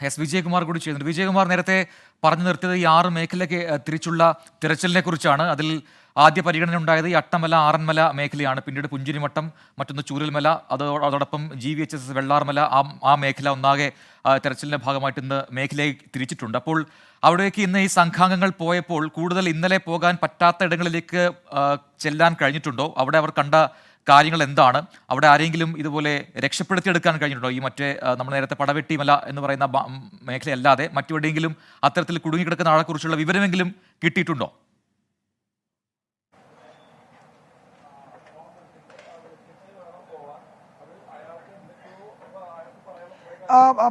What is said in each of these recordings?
S Vijayakumar കൂടി ചെയ്യുന്നുണ്ട്. വിജയകുമാർ നേരത്തെ പറഞ്ഞു നിർത്തിയത് ഈ 6 മേഖലയ്ക്ക് തിരിച്ചുള്ള തിരച്ചിലിനെ കുറിച്ചാണ്. അതിൽ ആദ്യ പരിഗണന ഉണ്ടായത് ഈ അട്ടമല ആറന്മല മേഖലയാണ്. പിന്നീട് പുഞ്ചിരിമട്ടം, മറ്റൊന്ന് ചൂരൽമല, അതോടൊപ്പം GVHS വെള്ളാർമല, ആ മേഖല ഒന്നാകെ തെരച്ചിലിന്റെ ഭാഗമായിട്ട് ഇന്ന് മേഖലയെ തിരിച്ചിട്ടുണ്ട്. അപ്പോൾ അവിടേക്ക് ഇന്ന് ഈ സംഘാംഗങ്ങൾ പോയപ്പോൾ കൂടുതൽ ഇന്നലെ പോകാൻ പറ്റാത്ത ഇടങ്ങളിലേക്ക് ചെല്ലാൻ കഴിഞ്ഞിട്ടുണ്ടോ? അവിടെ അവർ കണ്ട കാര്യങ്ങൾ എന്താണ്? അവിടെ ആരെങ്കിലും ഇതുപോലെ രക്ഷപ്പെടുത്തിയെടുക്കാൻ കഴിഞ്ഞിട്ടുണ്ടോ? ഈ മറ്റേ നമ്മൾ നേരത്തെ പടവെട്ടിമല എന്ന് പറയുന്ന മേഖലയല്ലാതെ മറ്റെവിടെയെങ്കിലും അത്തരത്തിൽ കുടുങ്ങിക്കിടക്കുന്ന ആളെക്കുറിച്ചുള്ള വിവരമെങ്കിലും കിട്ടിയിട്ടുണ്ടോ?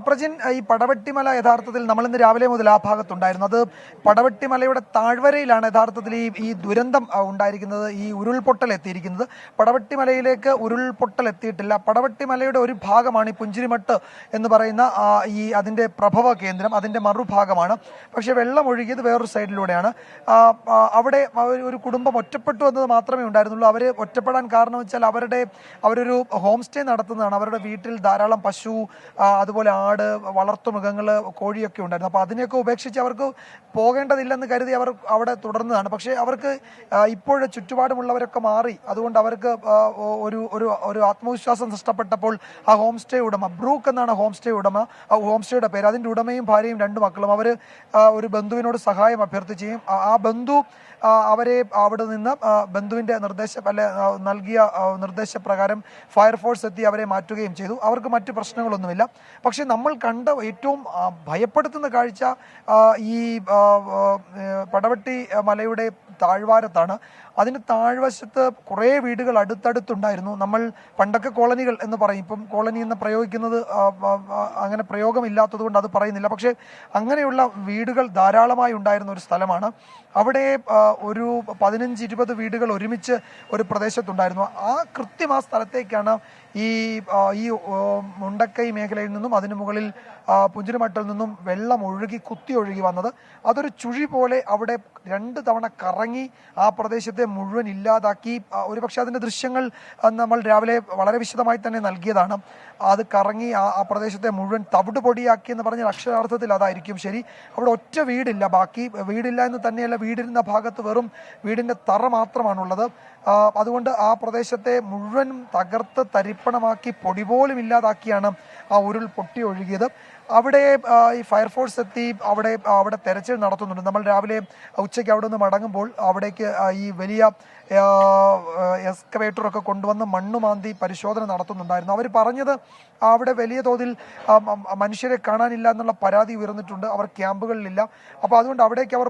പ്രജിൻ, ഈ പടവെട്ടിമല യഥാർത്ഥത്തിൽ നമ്മളിന്ന് രാവിലെ മുതൽ ആ ഭാഗത്തുണ്ടായിരുന്നു. അത് പടവെട്ടിമലയുടെ താഴ്വരയിലാണ് യഥാർത്ഥത്തിൽ ഈ ദുരന്തം ഉണ്ടായിരിക്കുന്നത്, ഈ ഉരുൾപൊട്ടൽ എത്തിയിരിക്കുന്നത്. പടവെട്ടിമലയിലേക്ക് ഉരുൾപൊട്ടൽ എത്തിയിട്ടില്ല. പടവെട്ടിമലയുടെ ഒരു ഭാഗമാണ് ഈ പുഞ്ചിരിമട്ട് എന്ന് പറയുന്ന അതിൻ്റെ പ്രഭവ കേന്ദ്രം, അതിൻ്റെ മറുഭാഗമാണ്. പക്ഷേ വെള്ളം ഒഴുകിയത് വേറൊരു സൈഡിലൂടെയാണ്. അവിടെ ഒരു കുടുംബം ഒറ്റപ്പെട്ടു എന്നത് മാത്രമേ ഉണ്ടായിരുന്നുള്ളൂ. അവർ ഒറ്റപ്പെടാൻ കാരണം വെച്ചാൽ അവരൊരു ഹോം സ്റ്റേ നടത്തുന്നതാണ്. അവരുടെ വീട്ടിൽ ധാരാളം പശു, അതുപോലെ ആട്, വളർത്തുമൃഗങ്ങൾ, കോഴിയൊക്കെ ഉണ്ടായിരുന്നു. അപ്പോൾ അതിനെയൊക്കെ ഉപേക്ഷിച്ച് അവർക്ക് പോകേണ്ടതില്ലെന്ന് കരുതി അവർ അവിടെ തുടർന്നതാണ്. പക്ഷേ അവർക്ക് ഇപ്പോഴും ചുറ്റുപാടുമുള്ളവരൊക്കെ മാറി. അതുകൊണ്ട് അവർക്ക് ഒരു ആത്മവിശ്വാസം നഷ്ടപ്പെട്ടപ്പോൾ ആ ഹോം സ്റ്റേ ഉടമ, ബ്രൂക്ക് എന്നാണ് ഹോം സ്റ്റേയുടെ പേര്, അതിൻ്റെ ഉടമയും ഭാര്യയും 2 മക്കളും അവർ ഒരു ബന്ധുവിനോട് സഹായം അഭ്യർത്ഥിക്കുകയും ആ ബന്ധു അവരെ അവിടെ നിന്ന് ബന്ധുവിൻ്റെ നൽകിയ നിർദ്ദേശപ്രകാരം ഫയർഫോഴ്സ് എത്തി അവരെ മാറ്റുകയും ചെയ്തു. അവർക്ക് മറ്റു പ്രശ്നങ്ങളൊന്നുമില്ല. പക്ഷെ നമ്മൾ കണ്ട ഏറ്റവും ഭയപ്പെടുത്തുന്ന കാഴ്ച ഈ പടവെട്ടി മലയുടെ താഴ്വാരത്താണ്. അതിന് താഴ്വശത്ത് കുറേ വീടുകൾ അടുത്തടുത്തുണ്ടായിരുന്നു. നമ്മൾ പണ്ടൊക്കെ കോളനികൾ എന്ന് പറയും, ഇപ്പം കോളനി എന്ന് പ്രയോഗിക്കുന്നത് അങ്ങനെ പ്രയോഗമില്ലാത്തത് കൊണ്ട് അത് പറയുന്നില്ല. പക്ഷേ അങ്ങനെയുള്ള വീടുകൾ ധാരാളമായി ഉണ്ടായിരുന്ന ഒരു സ്ഥലമാണ്. അവിടെ ഒരു 15-20 വീടുകൾ ഒരുമിച്ച് ഒരു പ്രദേശത്തുണ്ടായിരുന്നു. കൃത്യം ആ സ്ഥലത്തേക്കാണ് ഈ മുണ്ടക്കൈ മേഖലയിൽ നിന്നും അതിന് മുകളിൽ പുഞ്ചിരിമട്ടിൽ നിന്നും വെള്ളം കുത്തി ഒഴുകി വന്നത്. അതൊരു ചുഴി പോലെ അവിടെ 2 തവണ കറങ്ങി ആ പ്രദേശത്തെ മുഴുവൻ ഇല്ലാതാക്കി. ഒരുപക്ഷെ അതിൻ്റെ ദൃശ്യങ്ങൾ നമ്മൾ രാവിലെ വളരെ വിശദമായി തന്നെ നൽകിയതാണ്. അത് കറങ്ങി ആ പ്രദേശത്തെ മുഴുവൻ തവിട് പൊടിയാക്കി എന്ന് പറഞ്ഞാൽ അക്ഷരാർത്ഥത്തിൽ അതായിരിക്കും ശരി. അവിടെ ഒറ്റ വീടില്ല. ബാക്കി വീടില്ല എന്ന് തന്നെയല്ല, വീടിരുന്ന ഭാഗത്ത് വെറും വീടിൻ്റെ തറ മാത്രമാണുള്ളത്. അതുകൊണ്ട് ആ പ്രദേശത്തെ മുഴുവൻ തകർത്ത് തരിപ്പണമാക്കി പൊടി പോലും ഇല്ലാതാക്കിയാണ് ആ ഉരുൾ പൊട്ടി ഒഴുകിയത്. അവിടെ ഈ ഫയർഫോഴ്സ് എത്തി അവിടെ തെരച്ചിൽ നടത്തുന്നുണ്ട്. നമ്മൾ രാവിലെ ഉച്ചയ്ക്ക് അവിടെ നിന്ന് മടങ്ങുമ്പോൾ അവിടേക്ക് ഈ വലിയ എക്സ്കവേറ്ററൊക്കെ കൊണ്ടുവന്ന് മണ്ണുമാന്തി പരിശോധന നടത്തുന്നുണ്ടായിരുന്നു. അവർ പറഞ്ഞത് അവിടെ വലിയ തോതിൽ മനുഷ്യരെ കാണാനില്ല എന്നുള്ള പരാതി ഉയർന്നിട്ടുണ്ട്. അവർ ക്യാമ്പുകളിലില്ല. അപ്പോൾ അതുകൊണ്ട് അവിടേക്ക് അവർ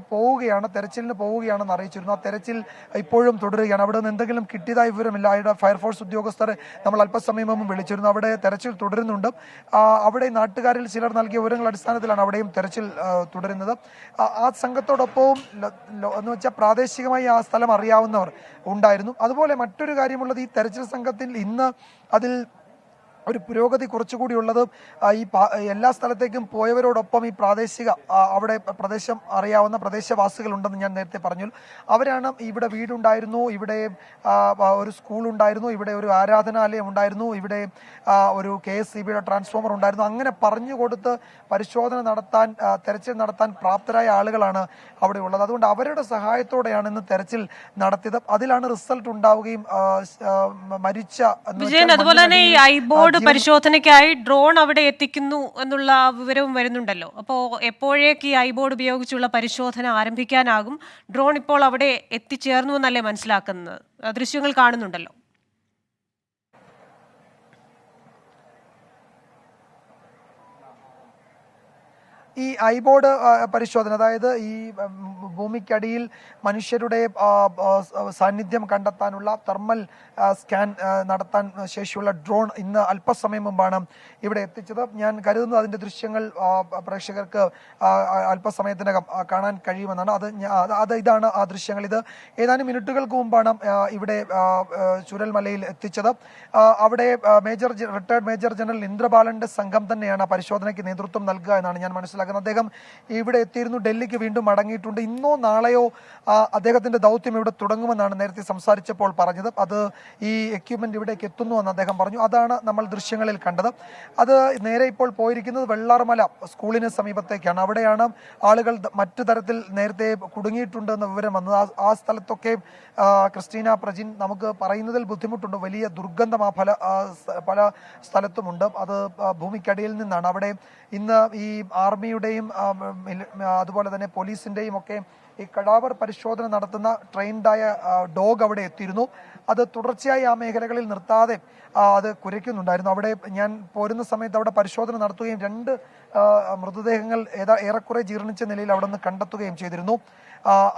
തെരച്ചിലിന് പോവുകയാണെന്ന് അറിയിച്ചിരുന്നു. ആ തെരച്ചിൽ ഇപ്പോഴും തുടരുകയാണ്. അവിടെ നിന്ന് എന്തെങ്കിലും കിട്ടിയതായ വിവരമില്ല. അവിടെ ഫയർഫോഴ്സ് ഉദ്യോഗസ്ഥരെ നമ്മൾ അല്പസമയം മുമ്പ് വിളിച്ചിരുന്നു. അവിടെ തെരച്ചിൽ തുടരുന്നുണ്ട്. അവിടെ നാട്ടുകാരിൽ ചിലർ നൽകിയ വിവരങ്ങളുടെ അടിസ്ഥാനത്തിലാണ് അവിടെയും തെരച്ചിൽ തുടരുന്നത്. ആ സംഘത്തോടൊപ്പവും എന്ന് വെച്ചാൽ പ്രാദേശികമായി ആ സ്ഥലം അറിയാവുന്നവർ ഉണ്ടായിരുന്നു. അതുപോലെ മറ്റൊരു കാര്യമുള്ളത്, ഈ തെരച്ചിൽ സംഘത്തിൽ ഇന്ന് അതിൽ ഒരു പുരോഗതി കുറച്ചുകൂടി ഉള്ളത്, ഈ എല്ലാ സ്ഥലത്തേക്കും പോയവരോടൊപ്പം ഈ അവിടെ പ്രദേശം അറിയാവുന്ന പ്രദേശവാസികളുണ്ടെന്ന് ഞാൻ നേരത്തെ പറഞ്ഞു. അവരാണ് ഇവിടെ വീടുണ്ടായിരുന്നു, ഇവിടെ ഒരു സ്കൂൾ ഉണ്ടായിരുന്നു, ഇവിടെ ഒരു ആരാധനാലയം ഉണ്ടായിരുന്നു, ഇവിടെ ഒരു KSEBയുടെ ട്രാൻസ്ഫോമർ ഉണ്ടായിരുന്നു, അങ്ങനെ പറഞ്ഞു കൊടുത്ത് പരിശോധന നടത്താൻ, തെരച്ചിൽ നടത്താൻ പ്രാപ്തരായ ആളുകളാണ് അവിടെ ഉള്ളത്. അതുകൊണ്ട് അവരുടെ സഹായത്തോടെയാണ് ഇന്ന് തെരച്ചിൽ നടത്തിയത്. അതിലാണ് റിസൾട്ട് ഉണ്ടാവുകയും മരിച്ച പരിശോധനയ്ക്കായി ഡ്രോൺ അവിടെ എത്തിക്കുന്നു എന്നുള്ള വിവരവും വരുന്നുണ്ടല്ലോ. അപ്പോൾ എപ്പോഴേക്ക് ഈ ഐബോർഡ് ഉപയോഗിച്ചുള്ള പരിശോധന ആരംഭിക്കാനാകും? ഡ്രോൺ ഇപ്പോൾ അവിടെ എത്തിച്ചേർന്നു എന്നല്ലേ മനസ്സിലാക്കുന്നത്? ദൃശ്യങ്ങൾ കാണുന്നുണ്ടല്ലോ. ഈ ഐബോർഡ് പരിശോധന, അതായത് ഈ ഭൂമിക്കടിയിൽ മനുഷ്യരുടെ സാന്നിധ്യം കണ്ടെത്താനുള്ള തെർമൽ സ്കാൻ നടത്താൻ ശേഷിയുള്ള ഡ്രോൺ ഇന്ന് അല്പസമയം മുമ്പാണ് ഇവിടെ എത്തിച്ചത്. ഞാൻ കരുതുന്നത് അതിൻ്റെ ദൃശ്യങ്ങൾ പ്രേക്ഷകർക്ക് അല്പസമയത്തിനകം കാണാൻ കഴിയുമെന്നാണ്. ഇതാണ് ആ ദൃശ്യങ്ങൾ. ഇത് ഏതാനും മിനിറ്റുകൾക്ക് മുമ്പാണ് ഇവിടെ ചൂരൽമലയിൽ എത്തിച്ചത്. അവിടെ റിട്ടയർഡ് മേജർ ജനറൽ ഇന്ദ്രബാലന്റെ സംഘം തന്നെയാണ് പരിശോധനയ്ക്ക് നേതൃത്വം നൽകുക എന്നാണ് ഞാൻ മനസ്സിലാക്കുന്നത്. അദ്ദേഹം ഇവിടെ എത്തിയിരുന്നു, ഡൽഹിക്ക് വീണ്ടും മടങ്ങിയിട്ടുണ്ട്. ഇന്നും മറ്റന്നോ നാളെയോ അദ്ദേഹത്തിന്റെ ദൗത്യം ഇവിടെ തുടങ്ങുമെന്നാണ് നേരത്തെ സംസാരിച്ചപ്പോൾ പറഞ്ഞത്. അത് ഈ എക്യുപ്മെന്റ് ഇവിടേക്ക് എത്തുന്നു എന്ന് അദ്ദേഹം പറഞ്ഞു. അതാണ് നമ്മൾ ദൃശ്യങ്ങളിൽ കണ്ടത്. അത് നേരെ ഇപ്പോൾ പോയിരിക്കുന്നത് വെള്ളാർമല സ്കൂളിന് സമീപത്തേക്കാണ്. അവിടെയാണ് ആളുകൾ മറ്റു തരത്തിൽ നേരത്തെ കുടുങ്ങിയിട്ടുണ്ട് എന്ന വിവരം വന്നത്. ആ സ്ഥലത്തൊക്കെ ക്രിസ്റ്റീന പ്രജിൻ നമുക്ക് പറയുന്നതിൽ ബുദ്ധിമുട്ടുണ്ട്. വലിയ ദുർഗന്ധം പല സ്ഥലത്തുമുണ്ട്. അത് ഭൂമിക്കടിയിൽ നിന്നാണ്. അവിടെ ഇന്ന് ഈ ആർമിയുടെയും അതുപോലെ തന്നെ പോലീസിന്റെയും ഒക്കെ ഈ കടാവർ പരിശോധന നടത്തുന്ന ട്രെയിൻഡായ ഡോഗ് അവിടെ എത്തിയിരുന്നു. അത് തുടർച്ചയായി ആ മേഖലകളിൽ നിർത്താതെ അത് കുരയ്ക്കുന്നുണ്ടായിരുന്നു. അവിടെ ഞാൻ പോരുന്ന സമയത്ത് അവിടെ പരിശോധന നടത്തുകയും 2 മൃതദേഹങ്ങൾ ഏറെക്കുറെ ജീർണിച്ച നിലയിൽ അവിടെ നിന്ന് കണ്ടെത്തുകയും ചെയ്തിരുന്നു.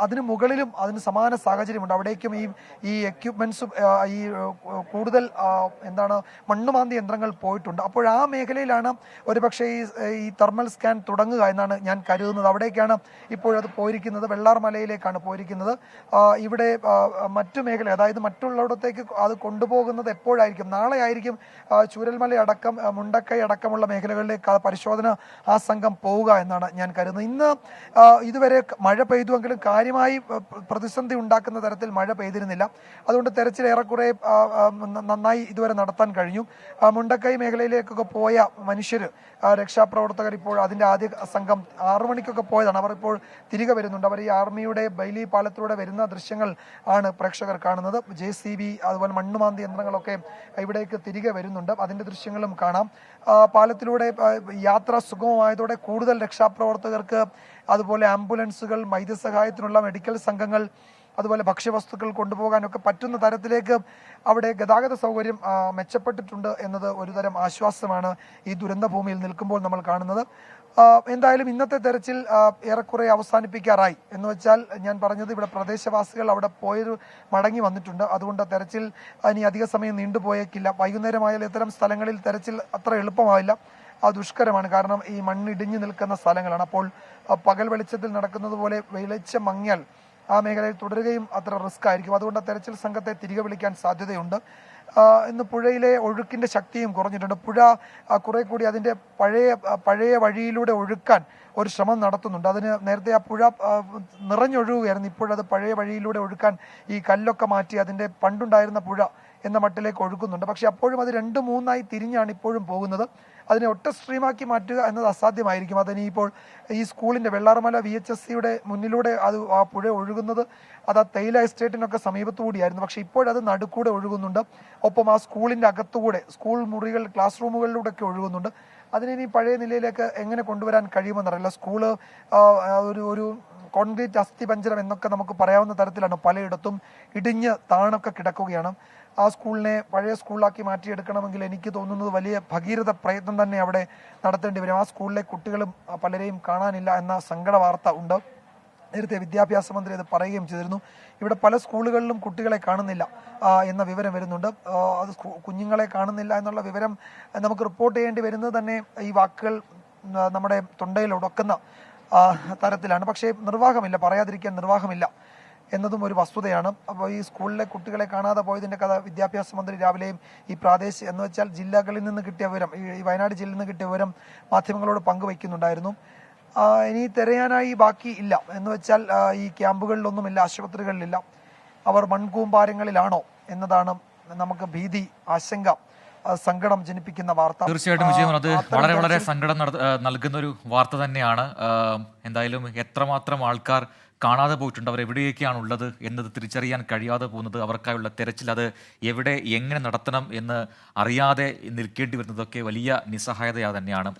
അതിന് മുകളിലും അതിന് സമാന സാഹചര്യമുണ്ട്. അവിടേക്കും ഈ എക്യുപ്മെന്റ്സും ഈ കൂടുതൽ മണ്ണുമാന്തി യന്ത്രങ്ങൾ പോയിട്ടുണ്ട്. അപ്പോൾ ആ മേഖലയിലാണ് ഒരുപക്ഷെ ഈ തെർമൽ സ്കാൻ തുടങ്ങുക എന്നാണ് ഞാൻ കരുതുന്നത്. അവിടേക്കാണ് ഇപ്പോഴത് പോയിരിക്കുന്നത്. വെള്ളാർമലയിലേക്കാണ് പോയിരിക്കുന്നത്. ഇവിടെ മറ്റു മേഖല, അതായത് മറ്റുള്ളിടത്തേക്ക് അത് കൊണ്ടുപോകുന്നത് എപ്പോഴായിരിക്കും? നാളെ ആയിരിക്കും ചൂരൽമല അടക്കം മുണ്ടക്കൈ അടക്കമുള്ള മേഖലകളിലേക്ക് പരിശോധന ആ സംഘം പോവുക എന്നാണ് ഞാൻ കരുതുന്നത്. ഇന്ന് ഇതുവരെ മഴ പെയ്തുവെങ്കിലും കാര്യമായി പ്രതിസന്ധി ഉണ്ടാക്കുന്ന തരത്തിൽ മഴ പെയ്തിരുന്നില്ല. അതുകൊണ്ട് തെരച്ചിൽ ഏറെക്കുറെ നന്നായി ഇതുവരെ നടത്താൻ കഴിഞ്ഞു. മുണ്ടക്കൈ മേഖലയിലേക്കൊക്കെ പോയ മനുഷ്യര്, രക്ഷാപ്രവർത്തകർ ഇപ്പോൾ അതിന്റെ ആദ്യ സംഘം 6 മണിക്കൊക്കെ പോയതാണ്. അവർ ഇപ്പോൾ തിരികെ വരുന്നുണ്ട്. അവർ ഈ ആർമിയുടെ ബൈലി പാലത്തിലൂടെ വരുന്ന ദൃശ്യങ്ങൾ ആണ് പ്രേക്ഷകർ കാണുന്നത്. JCB അതുപോലെ മണ്ണുമാന്തി യന്ത്രങ്ങളൊക്കെ ഇവിടേക്ക് തിരികെ വരുന്നുണ്ട്. അതിന്റെ ദൃശ്യങ്ങളും കാണാം. പാലത്തിലൂടെ യാത്ര സുഗമമായതോടെ കൂടുതൽ രക്ഷാപ്രവർത്തകർക്ക്, അതുപോലെ ആംബുലൻസുകൾ, വൈദ്യസഹായത്തിനുള്ള മെഡിക്കൽ സംഘങ്ങൾ, അതുപോലെ ഭക്ഷ്യവസ്തുക്കൾ കൊണ്ടുപോകാനൊക്കെ പറ്റുന്ന തരത്തിലേക്ക് അവിടെ ഗതാഗത സൗകര്യം മെച്ചപ്പെട്ടിട്ടുണ്ട് എന്നത് ഒരുതരം ആശ്വാസമാണ് ഈ ദുരന്ത ഭൂമിയിൽ നിൽക്കുമ്പോൾ നമ്മൾ കാണുന്നത്. എന്തായാലും ഇന്നത്തെ തെരച്ചിൽ ഏറെക്കുറെ അവസാനിപ്പിക്കാറായി. എന്ന് വെച്ചാൽ ഞാൻ പറഞ്ഞത്, ഇവിടെ പ്രദേശവാസികൾ അവിടെ പോയൊരു മടങ്ങി വന്നിട്ടുണ്ട്. അതുകൊണ്ട് തെരച്ചിൽ ഇനി അധിക സമയം നീണ്ടുപോയേക്കില്ല. വൈകുന്നേരമായാലും ഇത്തരം സ്ഥലങ്ങളിൽ തെരച്ചിൽ അത്ര എളുപ്പമാവില്ല. ദുഷ്കരമാണ്. കാരണം ഈ മണ്ണിടിഞ്ഞു നിൽക്കുന്ന സ്ഥലങ്ങളാണ്. അപ്പോൾ പകൽ വെളിച്ചത്തിൽ നടക്കുന്നത് പോലെ വെളിച്ചം മങ്ങിയാൽ ആ മേഖലയിൽ തുടരുകയും അത്ര റിസ്ക് ആയിരിക്കും. അതുകൊണ്ട് തെരച്ചിൽ സംഘത്തെ തിരികെ വിളിക്കാൻ സാധ്യതയുണ്ട്. ഇന്ന് പുഴയിലെ ഒഴുക്കിന്റെ ശക്തിയും കുറഞ്ഞിട്ടുണ്ട്. പുഴ കുറെ കൂടി അതിന്റെ പഴയ വഴിയിലൂടെ ഒഴുക്കാൻ ഒരു ശ്രമം നടത്തുന്നുണ്ട്. അതിന് നേരത്തെ ആ പുഴ നിറഞ്ഞൊഴുകുകയായിരുന്നു. ഇപ്പോഴത് പഴയ വഴിയിലൂടെ ഒഴുക്കാൻ ഈ കല്ലൊക്കെ മാറ്റി അതിന്റെ പണ്ടുണ്ടായിരുന്ന പുഴ എന്ന മട്ടിലേക്ക് ഒഴുക്കുന്നുണ്ട്. പക്ഷെ അപ്പോഴും അത് 2-3 തിരിഞ്ഞാണ് ഇപ്പോഴും പോകുന്നത്. അതിനെ ഒറ്റ സ്ട്രീമാക്കി മാറ്റുക എന്നത് അസാധ്യമായിരിക്കും. അതിനിപ്പോൾ ഈ സ്കൂളിന്റെ വെള്ളാർമല VHSCയുടെ മുന്നിലൂടെ ആ പുഴ ഒഴുകുന്നത് അത് ആ തേയില എസ്റ്റേറ്റിനൊക്കെ സമീപത്തുകൂടിയായിരുന്നു. പക്ഷെ ഇപ്പോഴത് നടുക്കൂടെ ഒഴുകുന്നുണ്ട്. ഒപ്പം ആ സ്കൂളിന്റെ അകത്തുകൂടെ, സ്കൂൾ മുറികൾ, ക്ലാസ് റൂമുകളിലൂടെ ഒക്കെ ഒഴുകുന്നുണ്ട്. അതിനി പഴയ നിലയിലേക്ക് എങ്ങനെ കൊണ്ടുവരാൻ കഴിയുമെന്നറിയില്ല. സ്കൂള് ഒരു കോൺക്രീറ്റ് അസ്ഥിപഞ്ജരം എന്നൊക്കെ നമുക്ക് പറയാവുന്ന തരത്തിലാണ്. പലയിടത്തും ഇടിഞ്ഞ് താണൊക്കെ കിടക്കുകയാണ്. ആ സ്കൂളിനെ പഴയ സ്കൂളിലാക്കി മാറ്റിയെടുക്കണമെങ്കിൽ എനിക്ക് തോന്നുന്നത് വലിയ ഭഗീരഥ പ്രയത്നം തന്നെ അവിടെ നടത്തേണ്ടി വരും. ആ സ്കൂളിലെ കുട്ടികളും പലരെയും കാണാനില്ല എന്ന സങ്കട വാർത്ത ഉണ്ട്. നേരത്തെ വിദ്യാഭ്യാസ മന്ത്രി അത് പറയുകയും ചെയ്തിരുന്നു. ഇവിടെ പല സ്കൂളുകളിലും കുട്ടികളെ കാണുന്നില്ല എന്ന വിവരം വരുന്നുണ്ട്. അത് കുഞ്ഞുങ്ങളെ കാണുന്നില്ല എന്നുള്ള വിവരം നമുക്ക് റിപ്പോർട്ട് ചെയ്യേണ്ടി വരുന്നത് തന്നെ ഈ വാക്കുകൾ നമ്മുടെ തൊണ്ടയിൽ ഉടക്കുന്ന തരത്തിലാണ്. പക്ഷേ നിർവാഹമില്ല, പറയാതിരിക്കാൻ നിർവാഹമില്ല എന്നതും ഒരു വസ്തുതയാണ്. അപ്പോൾ ഈ സ്കൂളിലെ കുട്ടികളെ കാണാതെ പോയതിന്റെ കഥ വിദ്യാഭ്യാസ മന്ത്രി രാവിലെയും ഈ പ്രാദേശിക എന്ന് വെച്ചാൽ ജില്ലകളിൽ നിന്ന് കിട്ടിയ വിവരം, ഈ വയനാട് ജില്ലയിൽ നിന്ന് കിട്ടിയ വിവരം മാധ്യമങ്ങളോട് പങ്കുവയ്ക്കുന്നുണ്ടായിരുന്നു. ഇനി തിരയാനായി ബാക്കി ഇല്ല എന്ന് വെച്ചാൽ ഈ ക്യാമ്പുകളിലൊന്നുമില്ല, ആശുപത്രികളിലില്ല. അവർ മൺകൂമ്പാരങ്ങളിലാണോ എന്നതാണ് നമുക്ക് ഭീതി, ആശങ്ക, സങ്കടം ജനിപ്പിക്കുന്ന വാർത്ത. തീർച്ചയായിട്ടും വിജയം, അത് വളരെ വളരെ സങ്കടം നൽകുന്ന ഒരു വാർത്ത തന്നെയാണ്. എന്തായാലും എത്രമാത്രം ആൾക്കാർ കാണാതെ പോയിട്ടുണ്ട്, അവർ എവിടെയൊക്കെയാണ് ഉള്ളത് എന്നത് തിരിച്ചറിയാൻ കഴിയാതെ പോകുന്നത്, അവർക്കായുള്ള തെരച്ചിൽ അത് എവിടെ എങ്ങനെ നടത്തണം എന്ന് അറിയാതെ നിൽക്കേണ്ടി വരുന്നതൊക്കെ വലിയ നിസ്സഹായത തന്നെയാണ്.